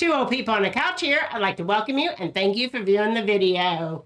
Two old people on the couch here. I'd like to welcome you and thank you for viewing the video.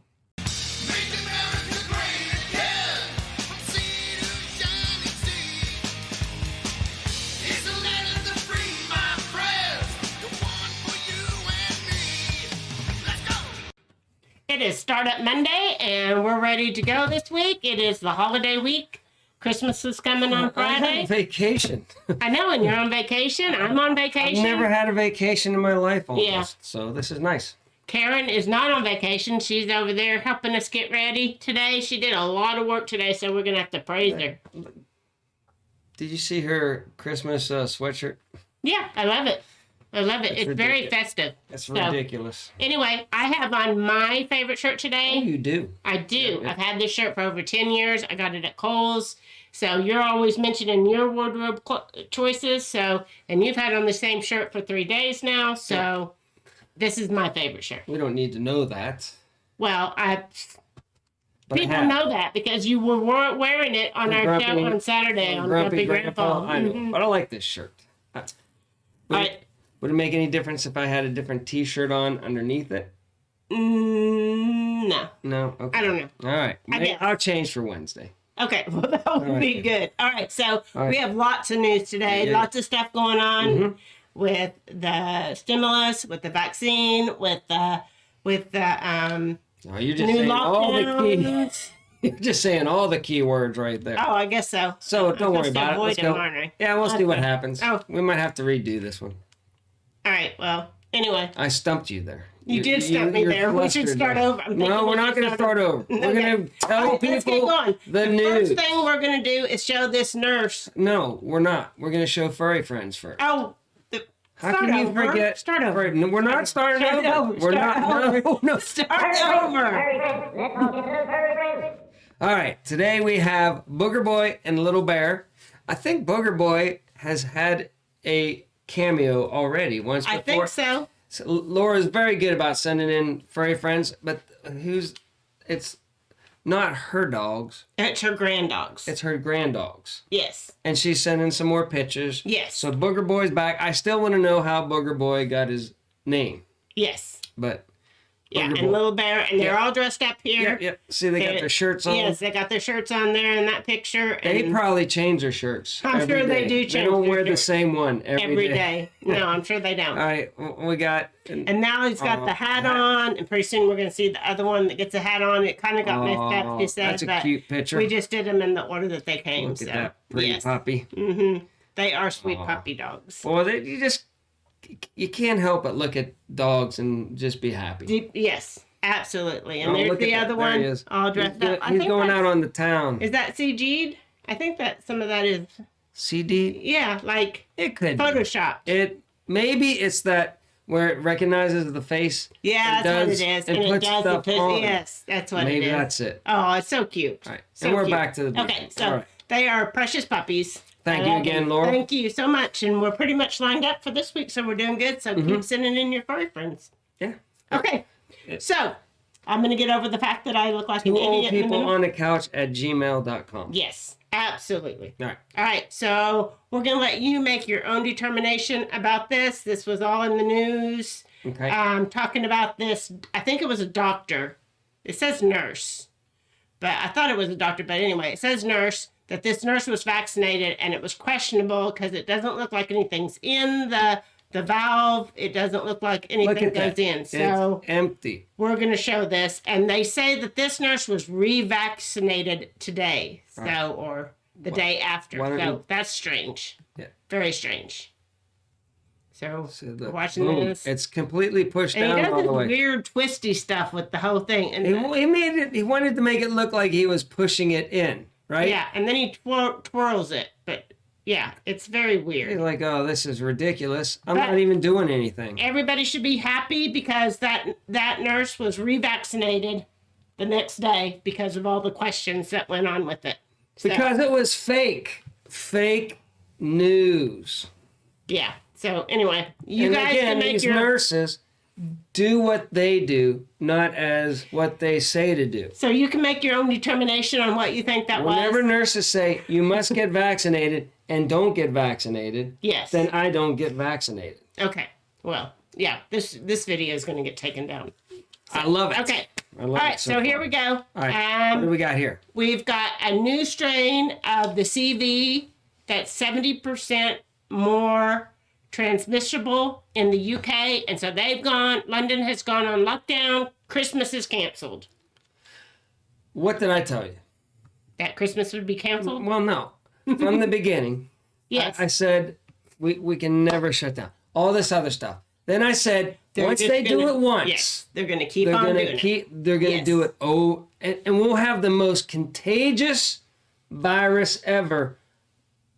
It is Startup Monday, and we're ready to go this week. It is the holiday week. Christmas is coming on Friday. I'm on vacation. I know, and you're on vacation. I'm on vacation. I've never had a vacation in my life almost, Yeah. So this is nice. Karen is not on vacation. She's over there helping us get ready today. She did a lot of work today, so we're going to have to praise her. Did you see her Christmas sweatshirt? Yeah, I love it. I love it. It's ridiculous. very festive. That's ridiculous. Anyway, I have on my favorite shirt today. Oh, you do? I do. Yeah. I've had this shirt for over 10 years. I got it at Kohl's. So you're always mentioning your wardrobe choices. So, and you've had on the same shirt for 3 days now. So this is my favorite shirt. We don't need to know that. Well, people know that because you were wearing it on our show on Saturday on Grumpy Grandpa. I know, but I like this shirt. Would it make any difference if I had a different T-shirt on underneath it? No. No? Okay. I don't know. All right. I'll change for Wednesday. Okay, well, that would be good. All right, so we have lots of news today. Yeah. Lots of stuff going on with the stimulus, with the vaccine, with the Oh, you're just new saying all the lockdowns. You're just saying all the key words right there. Oh, I guess so. So don't worry about it. Let's go. Aren't I? Yeah, we'll see what happens. Oh. We might have to redo this one. All right, well, anyway. I stumped you there. You did stump me there. We should start over. No, we're not going to start over. We're going to tell people the news. First thing we're going to do is show this nurse. No, we're not. We're going to show furry friends first. Oh, how can you forget? Start over. No, we're not starting over. We're not. No, start over. All right. Today we have Booger Boy and Little Bear. I think Booger Boy has had a cameo already once before. I think so. Laura's very good about sending in furry friends, but it's not her dogs. It's her granddogs. It's her granddogs. Yes. And she's sending some more pictures. Yes. So Booger Boy's back. I still want to know how Booger Boy got his name. Yes. But yeah, and Little Bear, and they're all dressed up here. Yep. See, they got their shirts on. Yes, they got their shirts on there in that picture. They probably change their shirts. I'm sure they do change. They don't wear the same one every day. No, I'm sure they don't. All right, we got. And now he's got the hat on, and pretty soon we're going to see the other one that gets a hat on. It kind of got messed up, she said. That's a cute picture. We just did them in the order that they came. Look at that pretty puppy. Mm-hmm. They are sweet puppy dogs. Well, you can't help but look at dogs and just be happy. Yes. Absolutely. And there's the other one all dressed up. He's going out on the town. Is that CG'd? I think that some of that is CD? Yeah, like it could Photoshop. Maybe it's that where it recognizes the face. Yeah, that's what it is. And it does stuff on. Yes, that's what it is. Maybe that's it. Oh, it's so cute. All right. So and we're cute. back to the video. Okay, so they are precious puppies. Thank you again, Laura. Thank you so much. And we're pretty much lined up for this week, so we're doing good. So keep sending in your furry friends. Yeah. Okay. So I'm going to get over the fact that I look like an idiot. twooldpeopleonacouch@gmail.com. Yes, absolutely. All right. All right. So we're going to let you make your own determination about this. This was all in the news. Okay. Talking about this, I think it was a doctor. It says nurse, but I thought it was a doctor. But anyway, it says nurse, that this nurse was vaccinated, and it was questionable because it doesn't look like anything's in the valve. It doesn't look like anything goes in. So it's empty. We're going to show this. And they say that this nurse was revaccinated today. So, or the day after. So that's strange. Yeah. Very strange. So we're watching this. It's completely pushed and down he does all the this way. weird twisty stuff with the whole thing. And he wanted to make it look like he was pushing it in, right? Yeah, and then he twirls it. But yeah, it's very weird. He's like, oh, this is ridiculous. I'm not even doing anything. Everybody should be happy because that nurse was revaccinated the next day because of all the questions that went on with it. So, because it was fake news. Yeah. So anyway, you guys again, can make these nurses do what they do, not as what they say to do. So you can make your own determination on what you think that was. Whenever nurses say you must get vaccinated and don't get vaccinated, yes, then I don't get vaccinated. Okay. Well, yeah, this video is going to get taken down. I love it. Okay. I All love right, it so here we go. All right, what do we got here? We've got a new strain of the CV that's 70% more transmissible in the UK, and so London has gone on lockdown. Christmas is canceled. What did I tell you? That Christmas would be canceled? Well, no. From the beginning, Yes. I said we can never shut down. All this other stuff. Then I said, once they do it once, yes, they're going to keep on doing it. They're going to do it. Oh, and we'll have the most contagious virus ever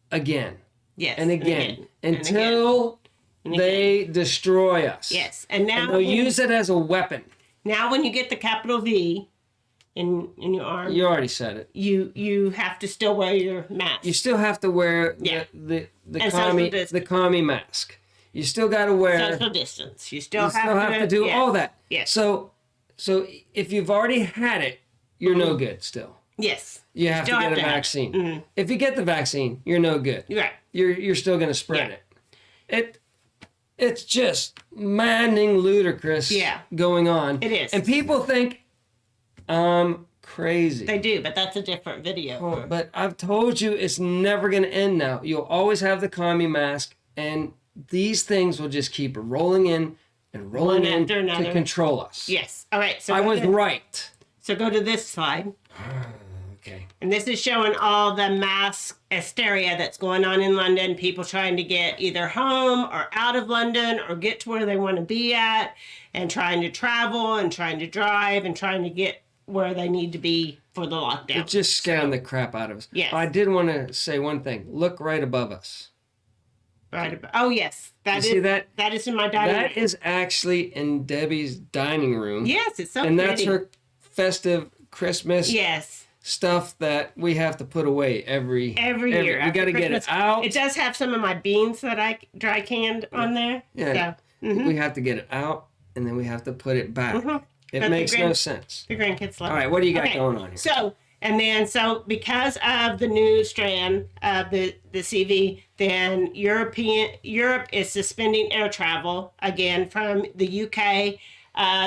again. Yes. And again. Until they destroy us. Yes. And now they'll use it as a weapon. Now when you get the capital V in your arm. You already said it. You have to still wear your mask. You still have to wear the commie mask. You still got to wear social distance. You still have to do all that. Yes. So if you've already had it, you're no good still. Yes. You have to get a vaccine. Mm-hmm. If you get the vaccine, you're no good. Right. You're still going to spread it. It's just maddening, ludicrous going on. It is. And people think I'm crazy. They do, but that's a different video. Oh, but I've told you it's never going to end now. You'll always have the commie mask, and these things will just keep rolling in and rolling in to control us. Yes. All right. So I was right. So go to this slide. Okay. And this is showing all the mass hysteria that's going on in London. People trying to get either home or out of London or get to where they want to be at, and trying to travel and trying to drive and trying to get where they need to be for the lockdown. It's just scaring the crap out of us. Yes. I did want to say one thing. Look right above us. Right above. Oh, yes. See that? That is in my dining room. That is actually in Debbie's dining room. Yes, it's so and pretty. That's her festive Christmas stuff that we have to put away every year. We got to get it out. It does have some of my beans that I dry canned on there. Yeah. So, we have to get it out, and then we have to put it back. Mm-hmm. It makes no sense. The grandkids love it. All right, what do you got going on here? So because of the new strand of the CV, then Europe is suspending air travel again from the UK.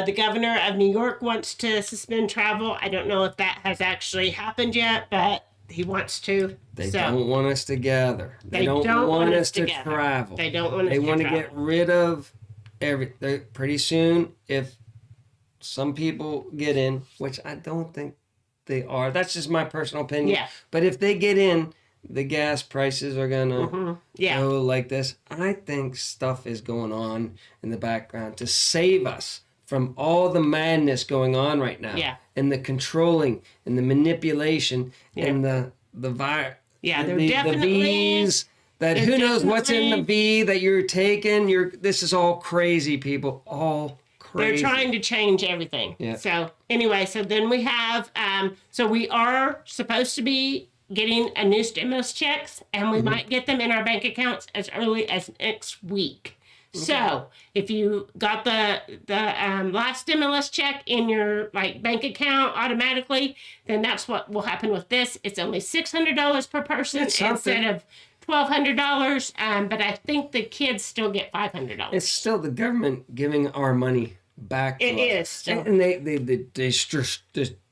The governor of New York wants to suspend travel. I don't know if that has actually happened yet, but he wants to. They don't want us to gather. They don't want us to travel. They don't want us to travel. They want to get rid of everything. Pretty soon, if some people get in, which I don't think they are. That's just my personal opinion. Yeah. But if they get in, the gas prices are going to go like this. I think stuff is going on in the background to save us from all the madness going on right now. Yeah. And the controlling and the manipulation and the virus. Yeah, the V's. Who knows what's in the V that you're taking. This is all crazy, people. All crazy. They're trying to change everything. Yeah. So anyway, so then we have, so we are supposed to be getting a new stimulus checks, and we might get them in our bank accounts as early as next week. Okay. So if you got the last stimulus check in your bank account automatically, then that's what will happen with this. It's only $600 per person instead of $1,200. But I think the kids still get $500. It's still the government giving our money back to us. It is still. And they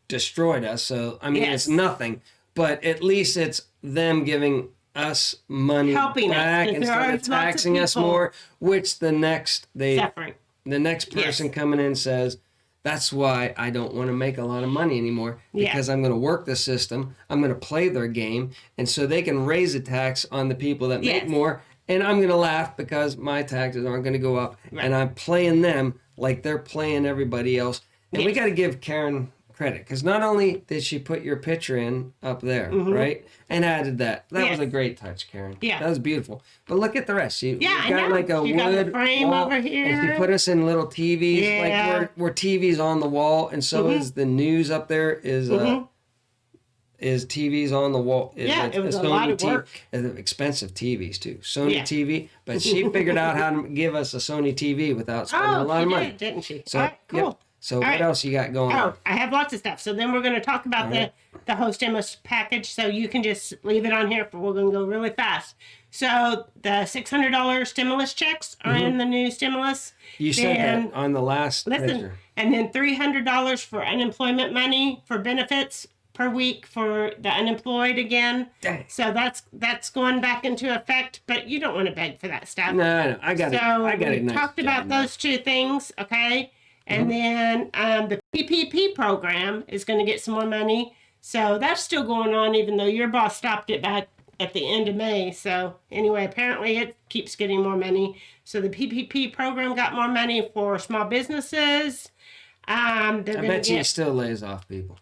destroyed us. So I mean, it's nothing. But at least it's them giving us money helping back us, instead of taxing us more, which the next person coming in says, that's why I don't want to make a lot of money anymore, because I'm going to work the system, I'm going to play their game, and so they can raise a tax on the people that make more, and I'm going to laugh because my taxes aren't going to go up, and I'm playing them like they're playing everybody else. And we got to give Karen credit, because not only did she put your picture in up there, right, and added that was a great touch, Karen. That was beautiful. But look at the rest. She got like a wood frame wall, over here, and she put us in little TVs, like we're TVs on the wall, and so is the news up there. Is TVs on the wall? It was a lot of work. Expensive TVs too. Sony TV, but she figured out how to give us a Sony TV without spending a lot of money, didn't she? So, all right, cool. So what else you got going on? I have lots of stuff. So then we're going to talk about the the whole stimulus package, so you can just leave it on here, for we're going to go really fast. So the $600 stimulus checks are in the new stimulus. You said that on the last picture. And then $300 for unemployment money for benefits per week for the unemployed again. Dang. So that's going back into effect, but you don't want to beg for that stuff. No, I got it. I got it. So we talked about those two things, okay? And then the PPP program is going to get some more money. So that's still going on, even though your boss stopped it back at the end of May. So anyway, apparently it keeps getting more money. So the PPP program got more money for small businesses. I bet you it still lays off people.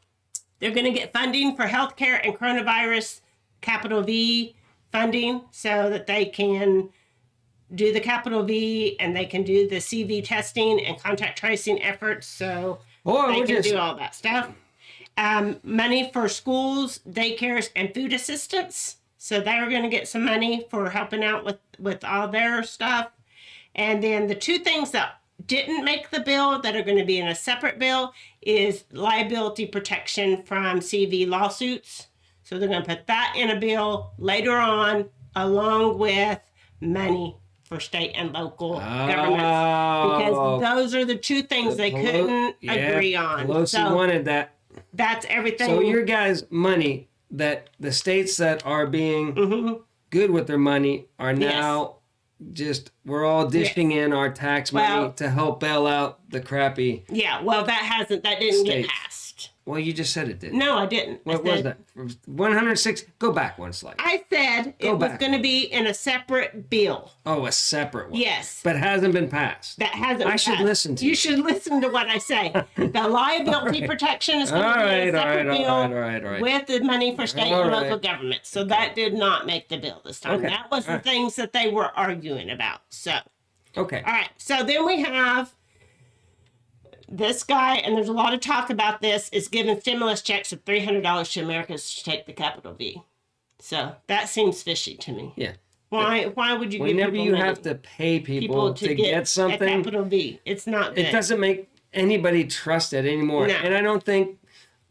They're going to get funding for healthcare and coronavirus capital V funding so that they can do the capital V and they can do the CV testing and contact tracing efforts. So they can do all that stuff. Money for schools, daycares, and food assistance. So they're going to get some money for helping out with all their stuff. And then the two things that didn't make the bill that are going to be in a separate bill is liability protection from CV lawsuits. So they're going to put that in a bill later on, along with money for state and local governments, because those are the two things they couldn't agree on. Pelosi wanted that. That's everything. So your guys' money, that the states that are being good with their money are now we're all dishing in our tax money to help bail out the crappy. Yeah, well, that didn't get passed. Well, you just said it did. No, I didn't. What was that? 106. Go back one slide. I said it was going to be in a separate bill. Oh, a separate one. Yes. But hasn't been passed. That hasn't been passed. I should listen to you. You should listen to what I say. The liability protection is going to be a separate bill with the money for state and local governments. So that did not make the bill this time. That was the things that they were arguing about. So. Okay. All right. So then we have this guy, and there's a lot of talk about this, is giving stimulus checks of $300 to Americans to take the capital V. So that seems fishy to me. Yeah. Why would you give people whenever you money? have to pay people to get something, a capital V, it's not good. It doesn't make anybody trust it anymore. No. And I don't think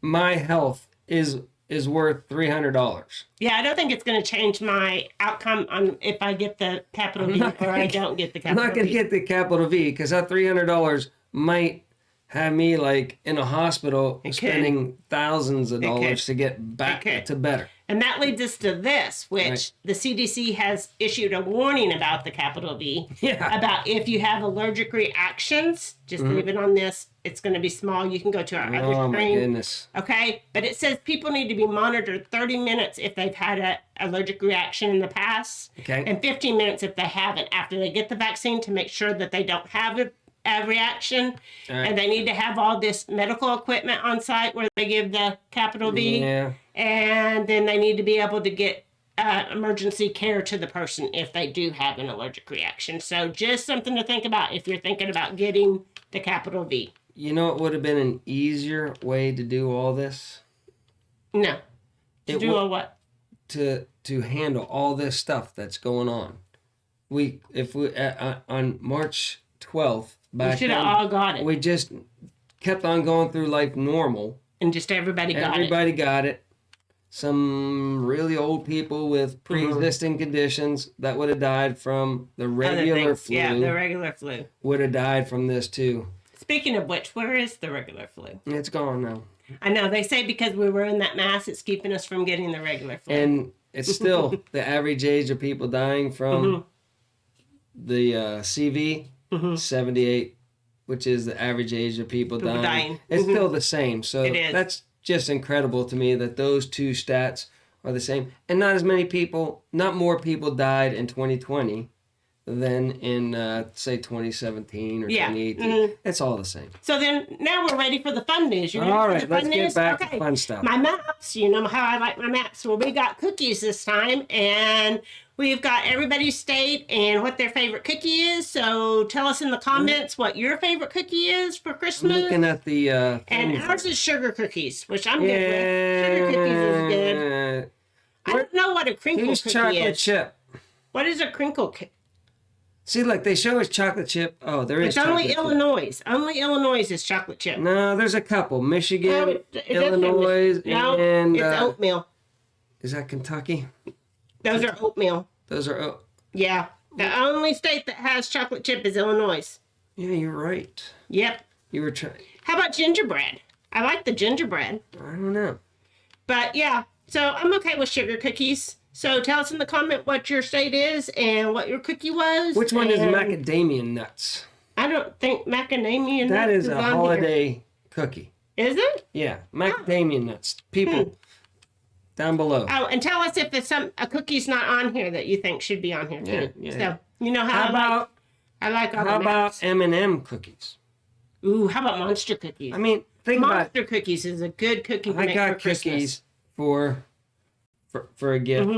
my health is worth $300. Yeah, I don't think it's going to change my outcome on if I get the capital V or I don't get the capital V. I'm not going to get the capital V because that $300 might have me like in a hospital spending thousands of dollars to get back to better. And that leads us to this, which the CDC has issued a warning about the capital V. Yeah. About if you have allergic reactions, just leave it on this. It's going to be small. You can go to our other screen. Oh, my goodness. Okay. But it says people need to be monitored 30 minutes if they've had an allergic reaction in the past. Okay. And 15 minutes if they haven't after they get the vaccine to make sure that they don't have a reaction. And they need to have all this medical equipment on site where they give the capital V. Yeah. And then they need to be able to get emergency care to the person if they do have an allergic reaction. So just something to think about if you're thinking about getting the capital V. You know it would have been an easier way to do all this? No. To do all what? To handle all this stuff that's going on. On March 12th, we should have all got it. We just kept on going through life normal. And just everybody got it. Everybody got it. Some really old people with pre-existing conditions that would have died from the regular flu. Yeah, the regular flu. Would have died from this too. Speaking of which, where is the regular flu? It's gone now. I know. They say because we were in that mask, it's keeping us from getting the regular flu. And it's still the average age of people dying from the CV, 78, which is the average age of people dying. It's still the same. So that's just incredible to me that those two stats are the same. And not more people died in 2020 than in, say, 2017 or 2018. It's all the same. So then now we're ready for the fun news. All right, let's get back to fun stuff. My maps, you know how I like my maps. Well, we got cookies this time, and we've got everybody's state and what their favorite cookie is. So tell us in the comments what your favorite cookie is for Christmas. I'm looking at the... and ours is sugar cookies, which I'm good with. Sugar cookies is good. I don't know what a crinkle cookie is. Chocolate chip. What is a crinkle cookie? See, look, they show us chocolate chip. Oh, there is. It's only chocolate Illinois. Only Illinois is chocolate chip. No, there's a couple. Michigan, it Illinois, no, and... it's oatmeal. Is that Kentucky? Those are oatmeal. Those are... Yeah. The only state that has chocolate chip is Illinois. Yeah, you're right. Yep. You were trying... How about gingerbread? I like the gingerbread. I don't know. But, yeah. So, I'm okay with sugar cookies. So, tell us in the comment what your state is and what your cookie was. Which one is macadamia nuts? I don't think macadamia nuts That is a on holiday here. cookie. Is it? Yeah, macadamia nuts. People, down below. Oh, and tell us if it's a cookie's not on here that you think should be on here too. Yeah. So you know how I like all the how about nuts. M&M cookies? Ooh, how about monster cookies? I mean, think about monster cookies is a good cookie to I make got for Christmas. cookies for a gift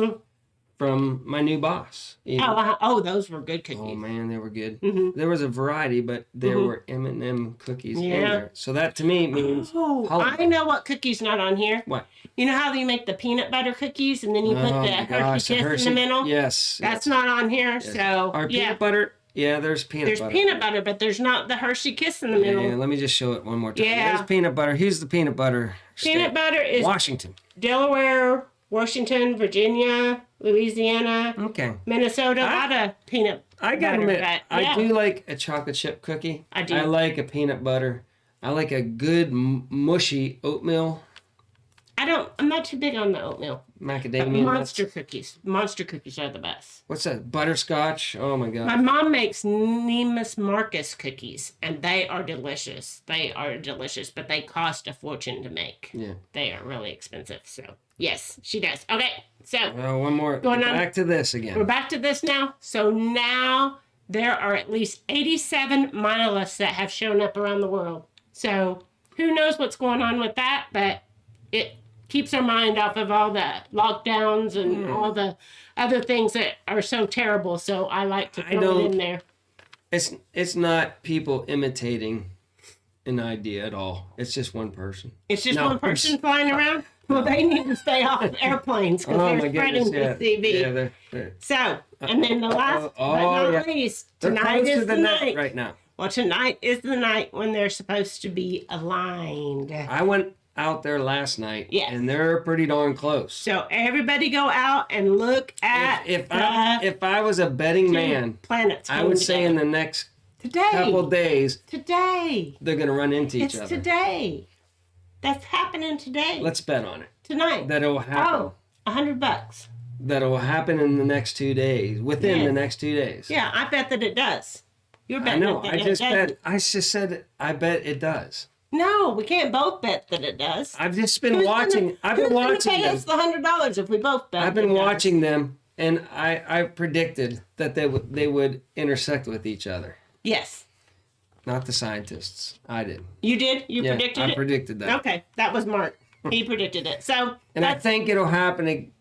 from my new boss. Oh, those were good cookies. Oh man, they were good. There was a variety, but there were M&M cookies in there. So that to me means I know what cookie's not on here. What? You know how you make the peanut butter cookies and then you put the Hershey Kiss in the middle? Yes. That's not on here. Yes. So our peanut butter. Yeah, there's peanut butter. There's peanut butter, but there's not the Hershey Kiss in the middle. Yeah, let me just show it one more time. Yeah. There's peanut butter. Here's the peanut butter. Peanut butter is Washington, Delaware, Washington, Virginia, Louisiana, Minnesota. A lot of peanut butter. I gotta admit, I do like a chocolate chip cookie. I do. I like a peanut butter. I like a good mushy oatmeal. I'm not too big on the oatmeal. Macadamia Monster nuts. cookies. Monster cookies are the best. What's that? Butterscotch? Oh my god. My mom makes Nemus Marcus cookies, and they are delicious. They are delicious, but they cost a fortune to make. Yeah. They are really expensive. So, yes, she does. Okay, so. One more. Back to this again. We're back to this now. So now there are at least 87 monoliths that have shown up around the world. So who knows what's going on with that, but it keeps our mind off of all the lockdowns and all the other things that are so terrible. So I like to throw it in there. It's not people imitating an idea at all. It's just one person. It's just one person flying around? Well, they need to stay off airplanes because they're spreading the CV. They're... So, and then the last but not least, tonight is the night. Right now. Well, tonight is the night when they're supposed to be aligned. I went out there last night, and they're pretty darn close. So everybody go out and look at if I was a betting man, planets. I would say in the next couple days, they're gonna run into each other. It's today. That's happening today. Let's bet on it. Tonight. That it will happen. Oh, $100. That it will happen in the next 2 days. Within the next 2 days. Yeah, I bet that it does. You're betting I know. that it does. I just said I bet it does. No, we can't both bet that it does. I've just been watching. I've been watching them. Pay us the $100 if we both bet. I've been watching them, and I predicted that they would intersect with each other. Yes. Not the scientists. I did. You did? You predicted it? I predicted that. Okay, that was Mark. He predicted it. So. And I think it'll happen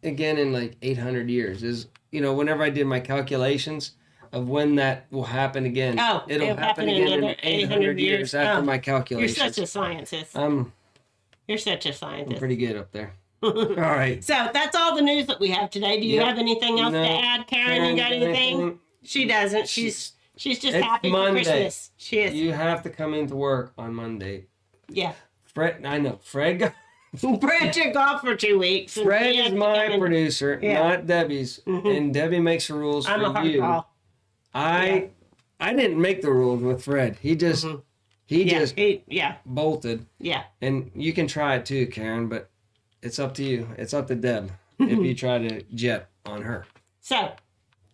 again in like 800 years. Whenever I did my calculations of when that will happen again. Oh, it'll happen again in 800 years after my calculations. You're such a scientist. You're such a scientist. I'm pretty good up there. All right. So that's all the news that we have today. Do you have anything else to add, Karen? You got anything? She doesn't. She's just happy for Christmas. She is. You have to come into work on Monday. Yeah. Fred, I know. Fred took off for 2 weeks. Fred is my producer, not Debbie's. And Debbie makes the rules for you. I'm a hard ball. I didn't make the rules with Fred. He just bolted. Yeah. And you can try it too, Karen, but it's up to you. It's up to Deb if you try to jet on her. So.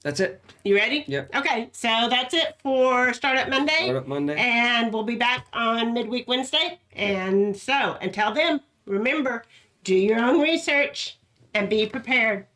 That's it. You ready? Yep. Okay, so that's it for Startup Monday. Startup Monday. And we'll be back on Midweek Wednesday. And so, until then, remember, do your own research and be prepared.